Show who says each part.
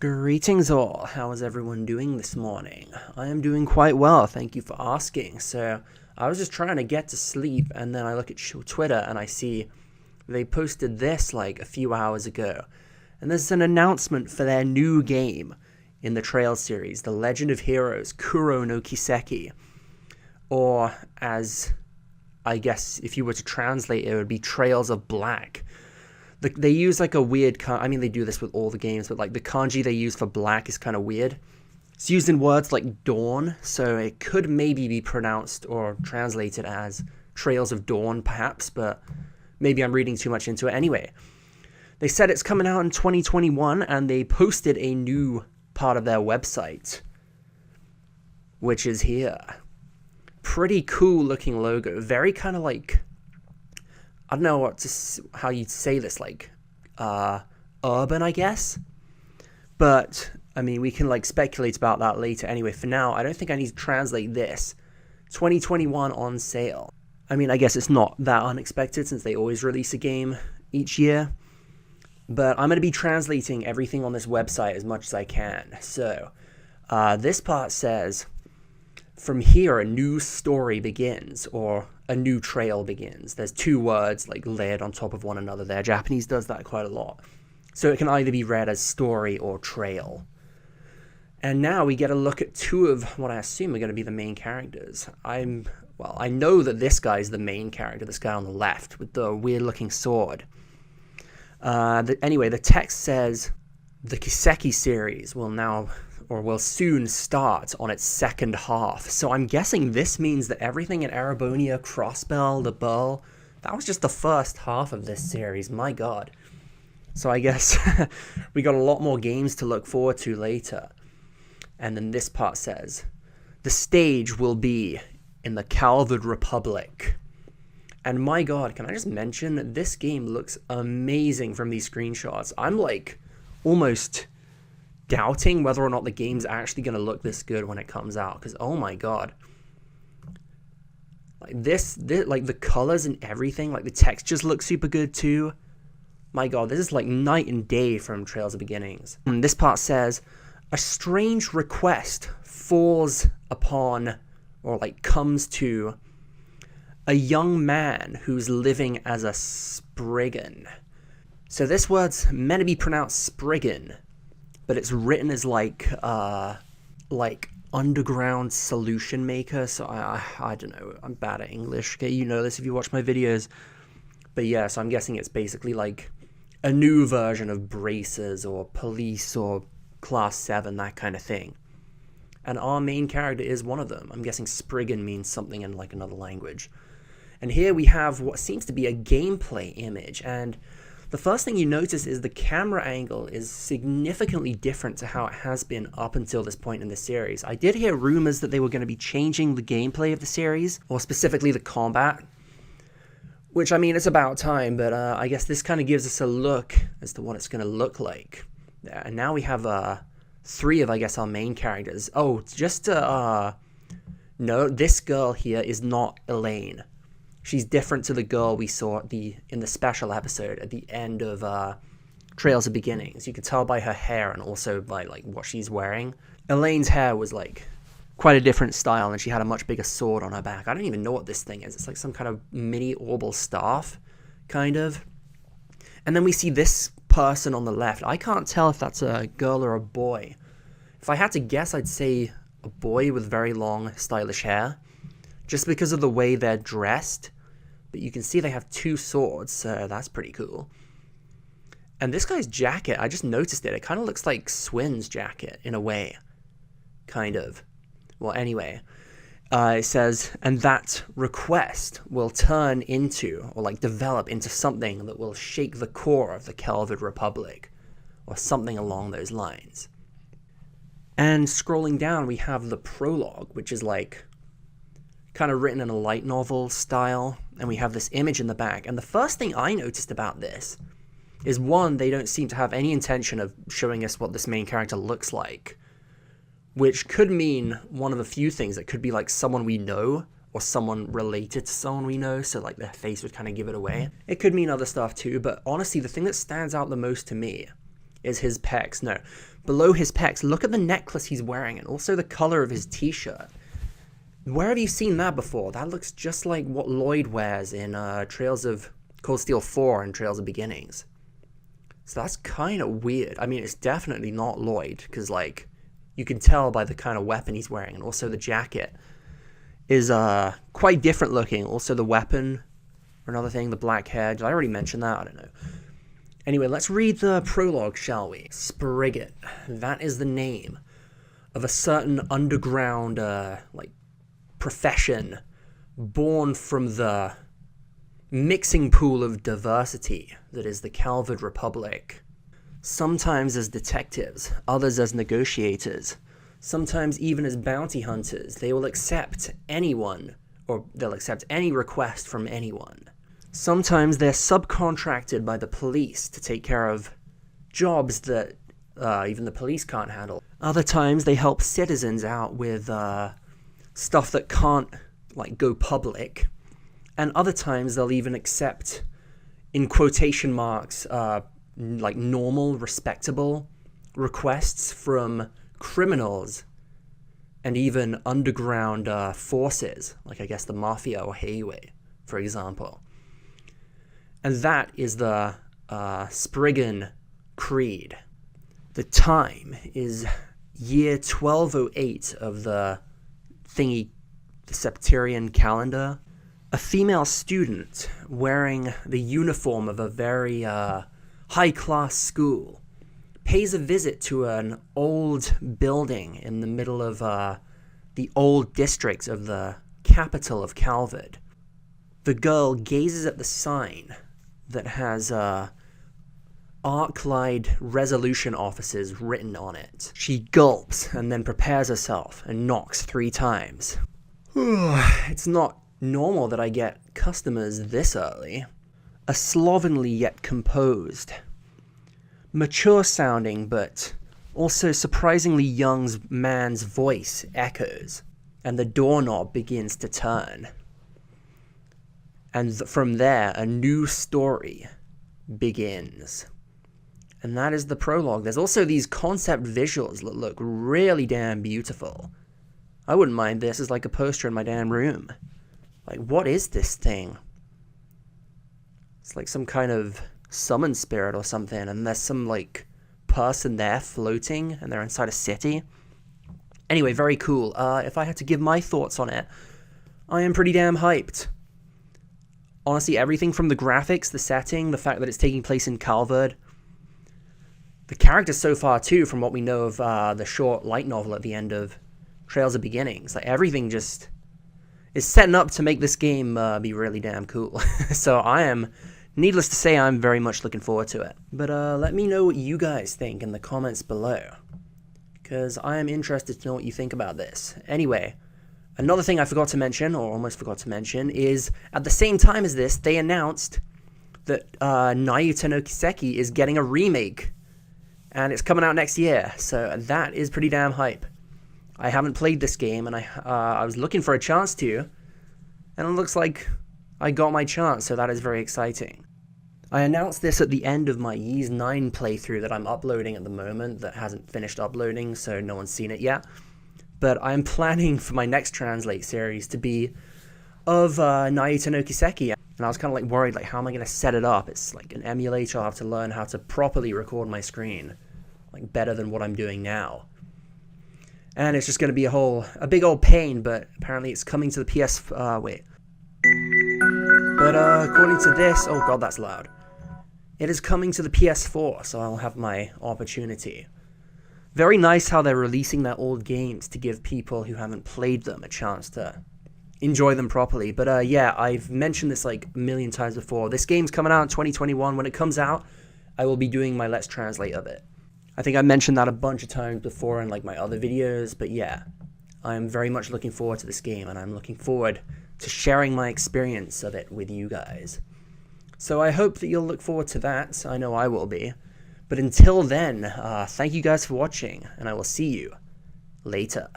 Speaker 1: Greetings all, how is everyone doing this morning? I am doing quite well, thank you for asking. So, I was just trying to get to sleep, and then I look at Twitter and I see they posted this like a few hours ago. And there's an announcement for their new game in the Trail series, The Legend of Heroes, Kuro no Kiseki. Or, as I guess if you were to translate it, would be Trails of Black. They use like a weird, I mean they do this with all the games, but like the kanji they use for black is kind of weird. It's used in words like dawn, so it could maybe be pronounced or translated as Trails of Dawn perhaps, but maybe I'm reading too much into it. Anyway, they said it's coming out in 2021 and they posted a new part of their website, which is here. Pretty cool looking logo, very kind of like, I don't know how you'd say this, like, urban, I guess. But, I mean, we can, like, speculate about that later. Anyway, for now, I don't think I need to translate this. 2021 on sale. I mean, I guess it's not that unexpected since they always release a game each year. But I'm going to be translating everything on this website as much as I can. So, this part says, from here, a new story begins, or a new trail begins. There's two words like layered on top of one another there. Japanese does that quite a lot. So it can either be read as story or trail. And now we get a look at two of what I assume are going to be the main characters. I know that this guy is the main character, this guy on the left with the weird looking sword. Anyway, the text says the Kiseki series will soon start on its second half. So I'm guessing this means that everything in Erebonia, Crossbell, the Burl, that was just the first half of this series, my god. So I guess we got a lot more games to look forward to later. And then this part says, the stage will be in the Calvard Republic. And my god, can I just mention, this game looks amazing from these screenshots. I'm like almost doubting whether or not the game's actually going to look this good when it comes out, because oh my god, like this like the colors and everything, like the textures look super good too. My god, this is like night and day from Trails of Beginnings. And this part says, a strange request falls upon, or like comes to, a young man who's living as a spriggan. So this word's meant to be pronounced spriggan, but it's written as like underground solution maker. So I don't know. I'm bad at English. Okay, you know this if you watch my videos. But yeah, so I'm guessing it's basically like a new version of braces or police or class 7, that kind of thing. And our main character is one of them. I'm guessing spriggan means something in like another language. And here we have what seems to be a gameplay image, and the first thing you notice is the camera angle is significantly different to how it has been up until this point in the series. I did hear rumors that they were going to be changing the gameplay of the series, or specifically the combat, which, I mean, it's about time, but I guess this kind of gives us a look as to what it's going to look like. And now we have 3 of, I guess, our main characters. Oh, just to note, this girl here is not Elaine. She's different to the girl we saw in the special episode at the end of Trails of Beginnings. You can tell by her hair and also by like what she's wearing. Elaine's hair was like quite a different style, and she had a much bigger sword on her back. I don't even know what this thing is. It's like some kind of mini orbital staff, kind of. And then we see this person on the left. I can't tell if that's a girl or a boy. If I had to guess, I'd say a boy with very long, stylish hair, just because of the way they're dressed. But you can see they have 2 swords, so that's pretty cool. And this guy's jacket, I just noticed it. It kind of looks like Swin's jacket, in a way. Kind of. Well, anyway, it says, and that request will turn into, or like develop into something that will shake the core of the Calvard Republic, or something along those lines. And scrolling down, we have the prologue, which is like kind of written in a light novel style, and we have this image in the back. And the first thing I noticed about this is, one, they don't seem to have any intention of showing us what this main character looks like, which could mean one of a few things. It could be like someone we know, or someone related to someone we know, so like their face would kind of give it away. It could mean other stuff too, but honestly, the thing that stands out the most to me is his pecs. No, below his pecs, look at the necklace he's wearing and also the color of his t-shirt. Where have you seen that before? That looks just like what Lloyd wears in Trails of Cold Steel 4 and Trails of Beginnings. So that's kind of weird. I mean, it's definitely not Lloyd, because, like, you can tell by the kind of weapon he's wearing, and also the jacket is quite different looking. Also the weapon, or another thing, the black hair. Did I already mention that? I don't know. Anyway, let's read the prologue, shall we? Spriggan. That is the name of a certain underground, profession born from the mixing pool of diversity that is the Calvard Republic. Sometimes as detectives, others as negotiators, sometimes even as bounty hunters, they will accept anyone, or they'll accept any request from anyone. Sometimes they're subcontracted by the police to take care of jobs that even the police can't handle. Other times they help citizens out with stuff that can't, like, go public. And other times they'll even accept, in quotation marks, like normal, respectable requests from criminals and even underground forces, like I guess the Mafia or Heiwei, for example. And that is the Spriggan Creed. The time is year 1208 of the thingy, the Septarian calendar. A female student wearing the uniform of a very high-class school pays a visit to an old building in the middle of the old district of the capital of Calvard. The girl gazes at the sign that has Arclight Resolution Officers written on it. She gulps and then prepares herself and knocks 3 times. It's not normal that I get customers this early. A slovenly yet composed, mature sounding but also surprisingly young man's voice echoes, and the doorknob begins to turn. And from there, a new story begins. And that is the prologue. There's also these concept visuals that look really damn beautiful. I wouldn't mind this as like a poster in my damn room. Like, what is this thing? It's like some kind of summon spirit or something, and there's some, like, person there floating, and they're inside a city. Anyway, very cool. If I had to give my thoughts on it, I am pretty damn hyped. Honestly, everything from the graphics, the setting, the fact that it's taking place in Calvard, the characters so far, too, from what we know of the short light novel at the end of Trails of Beginnings. Like, everything just is setting up to make this game be really damn cool. So I am, needless to say, I'm very much looking forward to it. But let me know what you guys think in the comments below, because I am interested to know what you think about this. Anyway, another thing I forgot to mention, or almost forgot to mention, is at the same time as this, they announced that Naruto no Kiseki is getting a remake, and it's coming out next year, so that is pretty damn hype. I haven't played this game, and I was looking for a chance to, and it looks like I got my chance, so that is very exciting. I announced this at the end of my Ys 9 playthrough that I'm uploading at the moment, that hasn't finished uploading, so no one's seen it yet. But I'm planning for my next Translate series to be of Naruto no Kiseki, and I was kind of like worried, like, how am I going to set it up? It's like an emulator. I'll have to learn how to properly record my screen, like better than what I'm doing now. And it's just going to be a big old pain, but apparently it's coming to the But according to this, oh god, that's loud. It is coming to the PS4, so I'll have my opportunity. Very nice how they're releasing their old games to give people who haven't played them a chance to enjoy them properly. But yeah, I've mentioned this like a million times before. This game's coming out in 2021. When it comes out, I will be doing my Let's Translate of it. I think I mentioned that a bunch of times before in like my other videos, but yeah, I'm very much looking forward to this game, and I'm looking forward to sharing my experience of it with you guys. So I hope that you'll look forward to that. I know I will be. But until then, thank you guys for watching, and I will see you later.